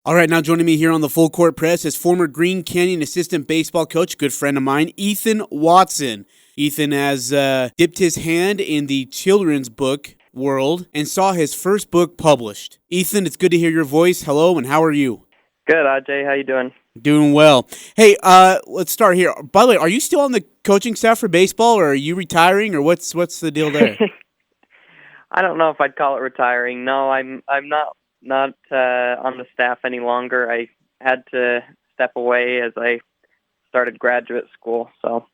All right, now joining me here on the Full Court Press is former Green Canyon assistant baseball coach, good friend of mine, Ethan Watson. Ethan has dipped his hand in the children's book world and saw his first book published. Ethan, it's good to hear your voice. Hello, and how are you? Good, Ajay. How you doing? Doing well. Hey, let's start here. By the way, are you still on the coaching staff for baseball, or are you retiring, or what's the deal there? I don't know if I'd call it retiring. No, I'm not on the staff any longer. I had to step away as I started graduate school. So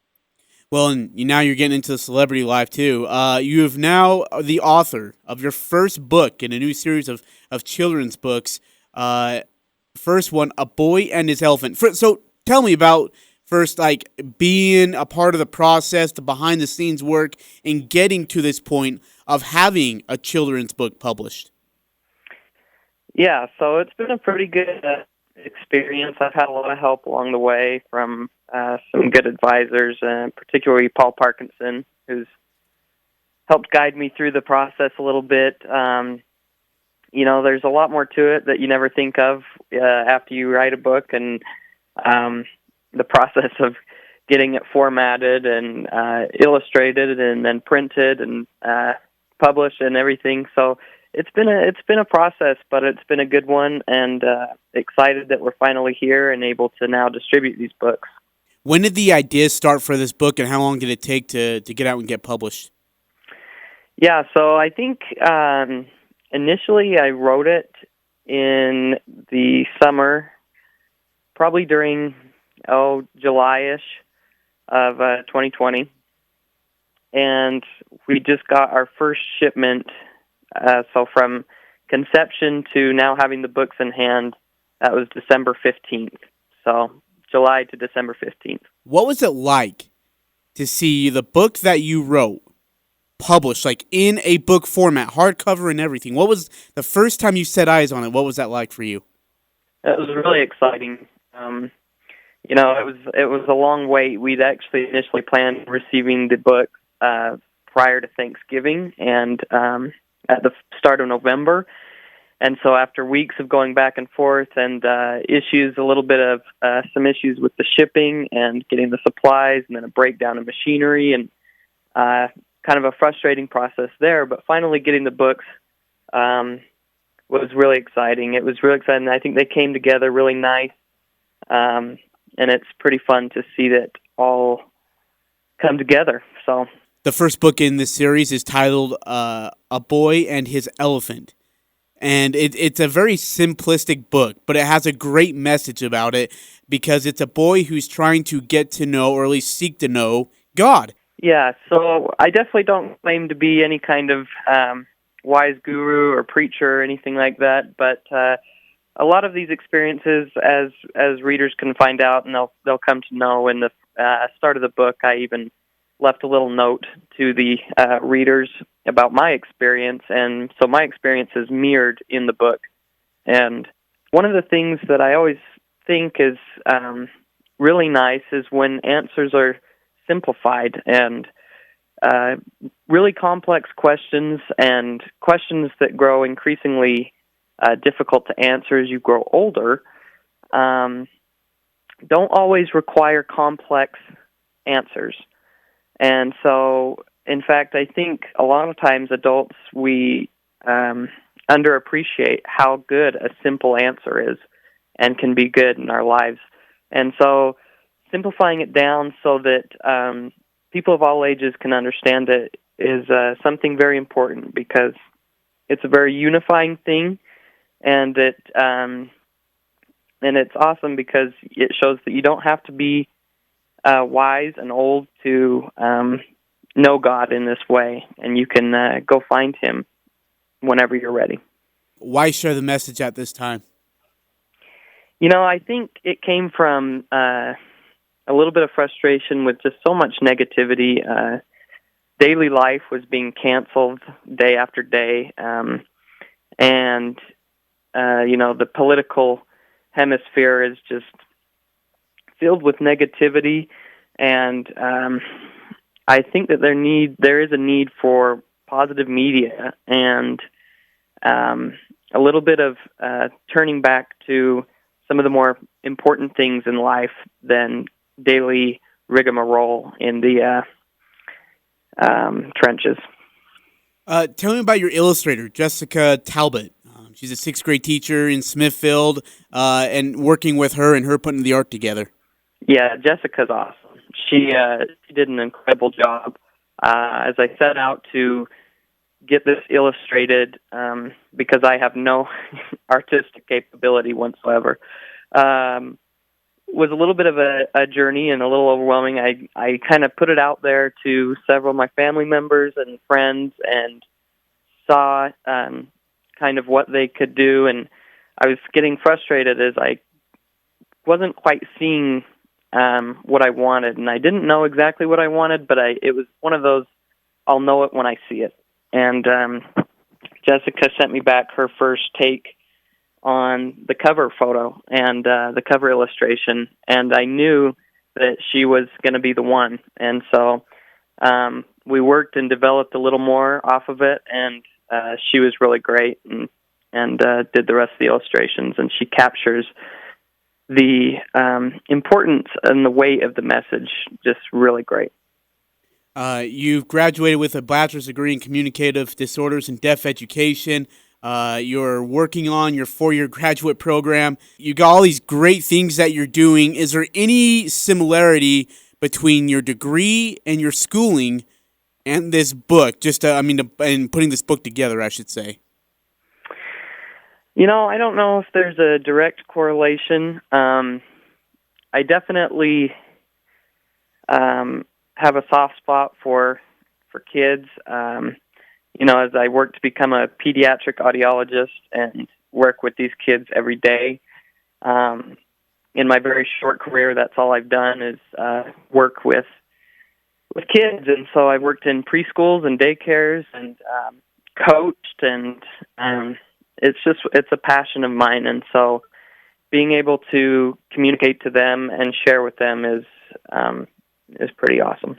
Well, and now you're getting into the celebrity life too. You have now the author of your first book in a new series of children's books. Uh, First one, A Boy and His Elephant. So tell me about first, like being a part of the process, the behind the scenes work, and getting to this point of having a children's book published. yeah, so it's been a pretty good experience. I've had a lot of help along the way from some good advisors, particularly Paul Parkinson, who's helped guide me through the process a little bit. There's a lot more to it that you never think of after you write a book, and the process of getting it formatted and illustrated and then printed and published and everything. So it's been a process, but it's been a good one, and excited that we're finally here and able to now distribute these books. When did the idea start for this book, and how long did it take to get out and get published? Yeah, so I think initially I wrote it in the summer, probably during July-ish of 2020, and we just got our first shipment. So from conception to now having the books in hand, that was December 15th. So July to December 15th. What was it like to see the book that you wrote published, like in a book format, hardcover and everything? What was the first time you set eyes on it? What was that like for you? It was really exciting. It was a long wait. We'd actually initially planned receiving the book prior to Thanksgiving and at the start of November. And so after weeks of going back and forth and a little bit of some issues with the shipping and getting the supplies, and then a breakdown of machinery, and kind of a frustrating process there, but finally getting the books was really exciting. It was really exciting. I think they came together really nice, and it's pretty fun to see that all come together. So The first book in this series is titled A Boy and His Elephant. And it's a very simplistic book, but it has a great message about it because it's a boy who's trying to get to know, or at least seek to know, God. yeah, so I definitely don't claim to be any kind of wise guru or preacher or anything like that, but a lot of these experiences, as readers can find out and they'll come to know in the start of the book, I even left a little note to the readers about my experience, and so my experience is mirrored in the book. And one of the things that I always think is really nice is when answers are simplified, and really complex questions and questions that grow increasingly difficult to answer as you grow older don't always require complex answers. And so, in fact, I think a lot of times adults, we underappreciate how good a simple answer is and can be good in our lives. And so simplifying it down so that people of all ages can understand it is something very important, because it's a very unifying thing, and it's awesome because it shows that you don't have to be wise and old to know God in this way, and you can go find Him whenever you're ready. Why share the message at this time? I think it came from a little bit of frustration with just so much negativity. Daily life was being canceled day after day, and the political hemisphere is just filled with negativity, and I think that there is a need for positive media, and a little bit of turning back to some of the more important things in life than daily rigmarole in the trenches. Tell me about your illustrator, Jessica Talbot. She's a sixth grade teacher in Smithfield, and working with her and her putting the art together. Yeah, Jessica's awesome. She did an incredible job. As I set out to get this illustrated, because I have no artistic capability whatsoever, was a little bit of a journey and a little overwhelming. I kind of put it out there to several of my family members and friends and saw kind of what they could do, and I was getting frustrated as I wasn't quite seeing what I wanted, and I didn't know exactly what I wanted, but it was one of those, I'll know it when I see it. And Jessica sent me back her first take on the cover photo and the cover illustration, and I knew that she was going to be the one. And so we worked and developed a little more off of it, and she was really great and did the rest of the illustrations, and she captures the importance and the weight of the message just really great. You've graduated with a bachelor's degree in communicative disorders and deaf education. You're working on your 4-year graduate program. You got all these great things that you're doing. Is there any similarity between your degree and your schooling and this book? And putting this book together, I should say. I don't know if there's a direct correlation. I definitely have a soft spot for kids. As I work to become a pediatric audiologist and work with these kids every day. In my very short career, that's all I've done is work with kids, and so I've worked in preschools and daycares and coached, and it's a passion of mine, and so being able to communicate to them and share with them is pretty awesome.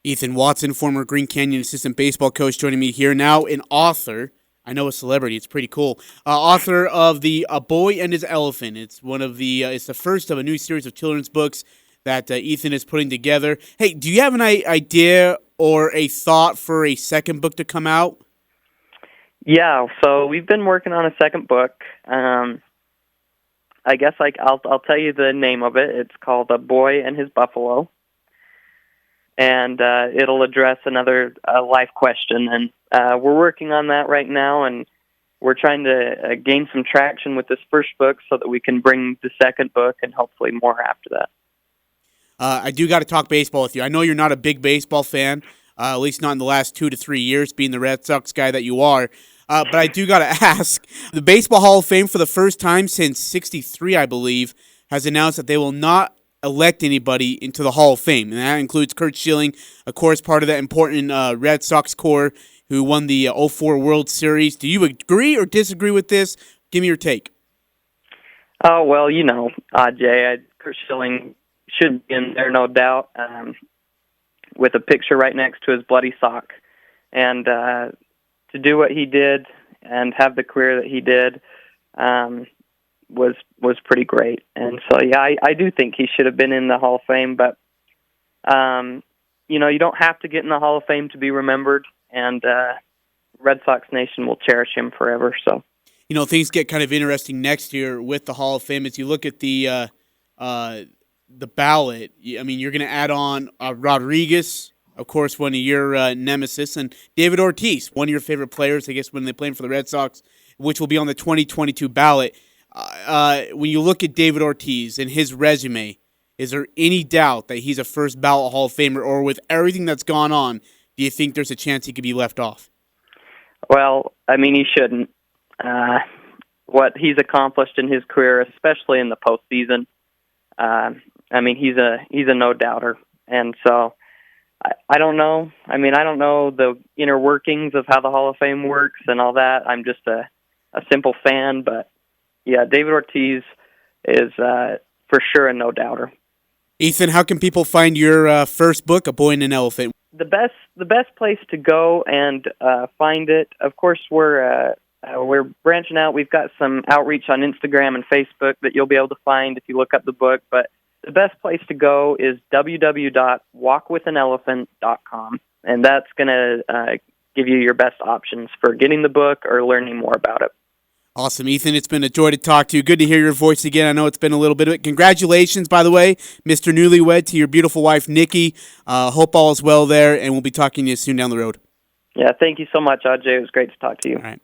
Ethan Watson, former Green Canyon assistant baseball coach, joining me here now, an author. I know a celebrity. It's pretty cool. Author of A Boy and His Elephant. It's it's the first of a new series of children's books that Ethan is putting together. Hey, do you have an idea or a thought for a second book to come out? Yeah, so we've been working on a second book. I guess I'll tell you the name of it. It's called A Boy and His Buffalo. And it'll address another life question. And we're working on that right now, and we're trying to gain some traction with this first book so that we can bring the second book and hopefully more after that. I do got to talk baseball with you. I know you're not a big baseball fan, at least not in the last 2 to 3 years, being the Red Sox guy that you are. But I do got to ask, the Baseball Hall of Fame, for the first time since '63, I believe, has announced that they will not elect anybody into the Hall of Fame. And that includes Curt Schilling, of course, part of that important Red Sox core who won the '04 World Series. Do you agree or disagree with this? Give me your take. Oh, well, Jay, Curt Schilling should be in there, no doubt, with a picture right next to his bloody sock. And to do what he did and have the career that he did was pretty great. And so, yeah, I do think he should have been in the Hall of Fame, but, you don't have to get in the Hall of Fame to be remembered, and Red Sox Nation will cherish him forever. So, things get kind of interesting next year with the Hall of Fame. As you look at the ballot, I mean, you're going to add on Rodriguez, of course, one of your nemesis, and David Ortiz, one of your favorite players, I guess, when they played for the Red Sox, which will be on the 2022 ballot. When you look at David Ortiz and his resume, is there any doubt that he's a first ballot Hall of Famer, or with everything that's gone on, do you think there's a chance he could be left off? Well, I mean, he shouldn't. What he's accomplished in his career, especially in the postseason, I mean, he's a no-doubter. And so I don't know. I mean, I don't know the inner workings of how the Hall of Fame works and all that. I'm just a simple fan, but yeah, David Ortiz is for sure a no-doubter. Ethan, how can people find your first book, A Boy and an Elephant? The best place to go and find it, of course, we're We're branching out. We've got some outreach on Instagram and Facebook that you'll be able to find if you look up the book. But the best place to go is www.walkwithanelephant.com, and that's going to give you your best options for getting the book or learning more about it. Awesome, Ethan. It's been a joy to talk to you. Good to hear your voice again. I know it's been a little bit of it. Congratulations, by the way, Mr. Newlywed, to your beautiful wife, Nikki. Hope all is well there, and we'll be talking to you soon down the road. Yeah, thank you so much, Ajay. It was great to talk to you. All right.